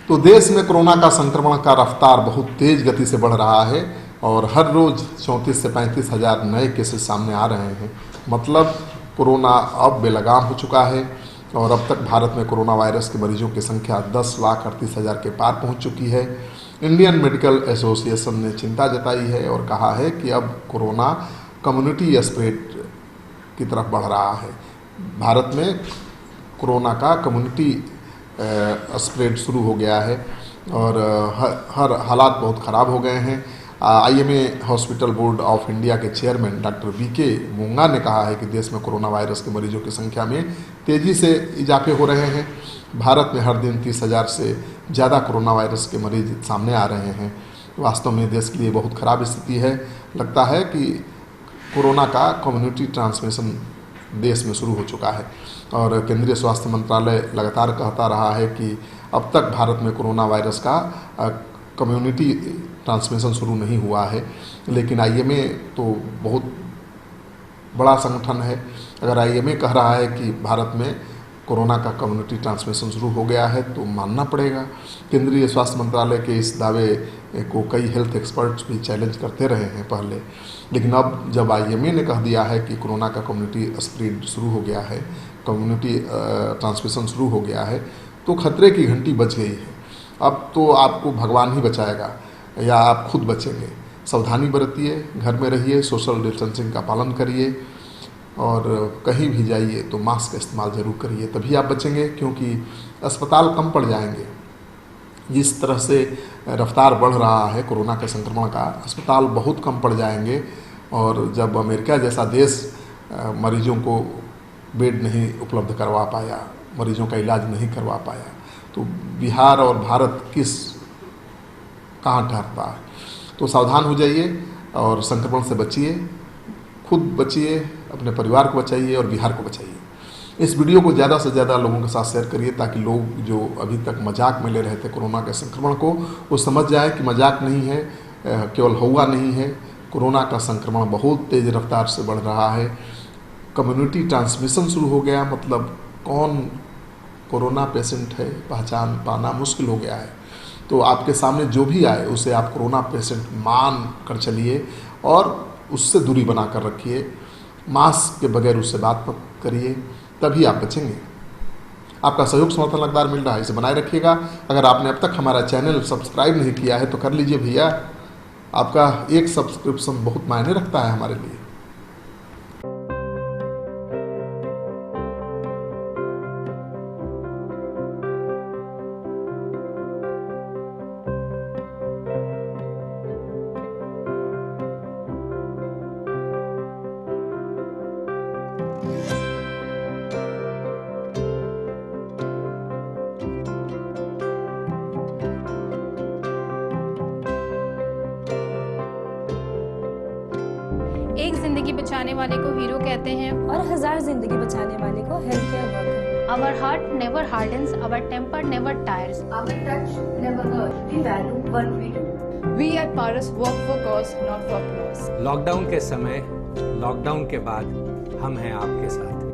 तो देश में कोरोना का संक्रमण का रफ्तार बहुत तेज गति से बढ़ रहा है और हर रोज 34 से 35 हज़ार नए केसेस सामने आ रहे हैं। मतलब कोरोना अब बेलगाम हो चुका है और अब तक भारत में कोरोना वायरस के मरीजों की संख्या 10,38,000 के पार पहुंच चुकी है। इंडियन मेडिकल एसोसिएशन ने चिंता जताई है और कहा है कि अब कोरोना कम्युनिटी स्प्रेड की तरफ बढ़ रहा है। भारत में कोरोना का कम्युनिटी स्प्रेड शुरू हो गया है और हर हालात बहुत ख़राब हो गए हैं। IMA hospital board of India के चेयरमैन डॉक्टर वीके मूंगा ने कहा है कि देश में कोरोना वायरस के मरीजों की संख्या में तेज़ी से इजाफे हो रहे हैं। भारत में हर दिन 30,000 से ज़्यादा कोरोना वायरस के मरीज सामने आ रहे हैं। वास्तव में देश के लिए बहुत ख़राब स्थिति है। लगता है कि कोरोना का कम्युनिटी ट्रांसमिशन देश में शुरू हो चुका है और केंद्रीय स्वास्थ्य मंत्रालय लगातार कहता रहा है कि अब तक भारत में कोरोना वायरस का कम्युनिटी ट्रांसमिशन शुरू नहीं हुआ है। लेकिन आईएमए तो बहुत बड़ा संगठन है। अगर आईएमए कह रहा है कि भारत में कोरोना का कम्युनिटी ट्रांसमिशन शुरू हो गया है तो मानना पड़ेगा। केंद्रीय स्वास्थ्य मंत्रालय के इस दावे को कई हेल्थ एक्सपर्ट्स भी चैलेंज करते रहे हैं पहले, लेकिन अब जब आईएमए ने कह दिया है कि कोरोना का कम्युनिटी स्प्रेड शुरू हो गया है, कम्युनिटी ट्रांसमिशन शुरू हो गया है, तो खतरे की घंटी बज गई है। अब तो आपको भगवान ही बचाएगा या आप खुद बचेंगे। सावधानी बरतिए, घर में रहिए, सोशल डिस्टेंसिंग का पालन करिए और कहीं भी जाइए तो मास्क का इस्तेमाल ज़रूर करिए, तभी आप बचेंगे, क्योंकि अस्पताल कम पड़ जाएंगे। जिस तरह से रफ्तार बढ़ रहा है कोरोना के संक्रमण का, अस्पताल बहुत कम पड़ जाएंगे। और जब अमेरिका जैसा देश मरीजों को बेड नहीं उपलब्ध करवा पाया, मरीजों का इलाज नहीं करवा पाया, तो बिहार और भारत कहाँ ठहरता है। तो सावधान हो जाइए और संक्रमण से बचिए, खुद बचिए, अपने परिवार को बचाइए और बिहार को बचाइए। इस वीडियो को ज़्यादा से ज़्यादा लोगों के साथ शेयर करिए ताकि लोग जो अभी तक मजाक में ले रहे थे कोरोना के संक्रमण को, वो समझ जाए कि मजाक नहीं है, केवल हुआ नहीं है। कोरोना का संक्रमण बहुत तेज़ रफ्तार से बढ़ रहा है। कम्युनिटी ट्रांसमिशन शुरू हो गया, मतलब कौन कोरोना पेशेंट है पहचान पाना मुश्किल हो गया है। तो आपके सामने जो भी आए उसे आप कोरोना पेशेंट मान कर चलिए और उससे दूरी बना कर रखिए। मास्क के बगैर उससे बात मत करिए, तभी आप बचेंगे। आपका सहयोग समर्थन लगातार मिल रहा है, इसे बनाए रखिएगा। अगर आपने अब तक हमारा चैनल सब्सक्राइब नहीं किया है तो कर लीजिए भैया। आपका एक सब्सक्रिप्शन बहुत मायने रखता है हमारे लिए। एक जिंदगी बचाने वाले को हीरो कहते हैं और 1000 जिंदगी बचाने वाले को health care worker. Our heart never hardens, our temper never tires. Our touch never hurts. We value what we do. We at Paras work for cause, not for applause. Lockdown के समय, lockdown के बाद हम हैं आपके साथ।